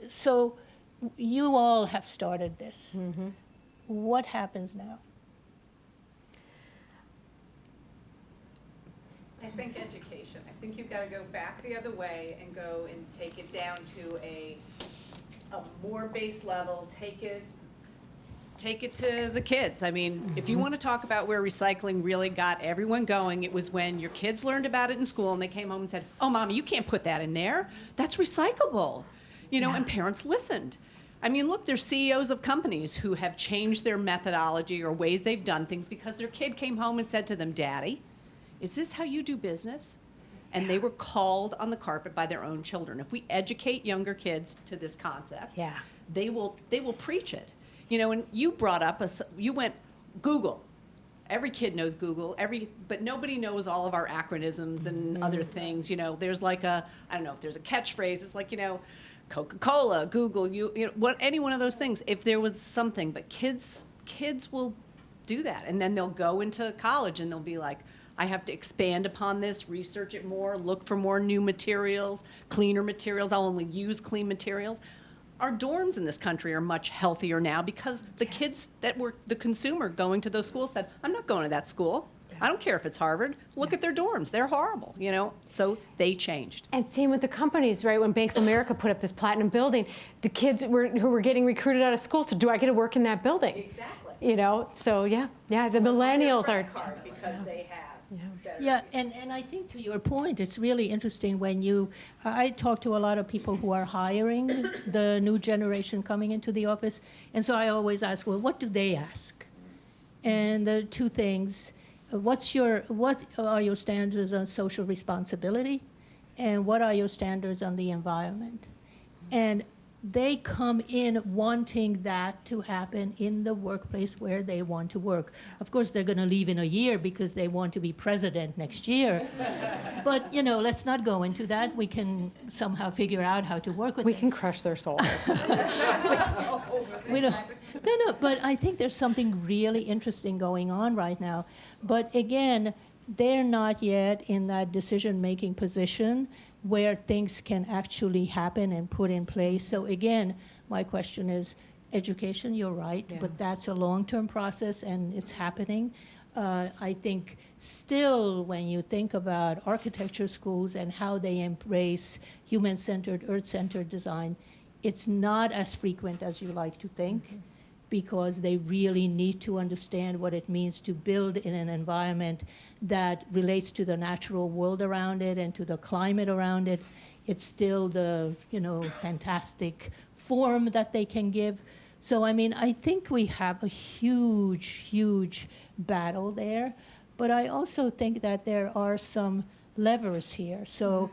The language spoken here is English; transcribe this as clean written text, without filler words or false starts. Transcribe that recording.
So you all have started this. What happens now? I think education. I think you've got to go back the other way and go and take it down to a more base level, take it to the kids. I mean, if you want to talk about where recycling really got everyone going, it was when your kids learned about it in school and they came home and said, "Oh, Mommy, you can't put that in there. That's recyclable." You know, and parents listened. I mean, look, there's CEOs of companies who have changed their methodology or ways they've done things because their kid came home and said to them, "Daddy, is this how you do business?" And they were called on the carpet by their own children. If we educate younger kids to this concept, they will preach it. You know, and you brought up, you went Google. Every kid knows Google, but nobody knows all of our acronyms and other things. You know, there's like I don't know if there's a catchphrase. It's like, you know, Coca-Cola, Google, you know, what, any one of those things. If there was something, but kids will do that. And then they'll go into college and they'll be like, I have to expand upon this, research it more, look for more new materials, cleaner materials. I'll only use clean materials. Our dorms in this country are much healthier now because the kids that were the consumer going to those schools said, I'm not going to that school. I don't care if it's Harvard. Look at their dorms. They're horrible, you know? So they changed. And same with the companies, right? When Bank of America put up this platinum building, the kids who were getting recruited out of school said, do I get to work in that building? Exactly. You know, so the millennials are. Because they have. Yeah, and I think to your point, it's really interesting when I talk to a lot of people who are hiring the new generation coming into the office, and so I always ask, well, what do they ask? And the two things, what are your standards on social responsibility, and what are your standards on the environment? And they come in wanting that to happen in the workplace where they want to work. Of course, they're going to leave in a year because they want to be president next year. But, you know, let's not go into that. We can somehow figure out how to work with We them. can crush their souls. We don't, no, but I think there's something really interesting going on right now. But again, they're not yet in that decision-making position where things can actually happen and put in place. So again, my question is, education, you're right, but that's a long-term process and it's happening. I think still when you think about architecture schools and how they embrace human-centered, earth-centered design, it's not as frequent as you like to think. Because they really need to understand what it means to build in an environment that relates to the natural world around it and to the climate around it. It's still the, you know, fantastic form that they can give. So, I mean, I think we have a huge, huge battle there. But I also think that there are some levers here. So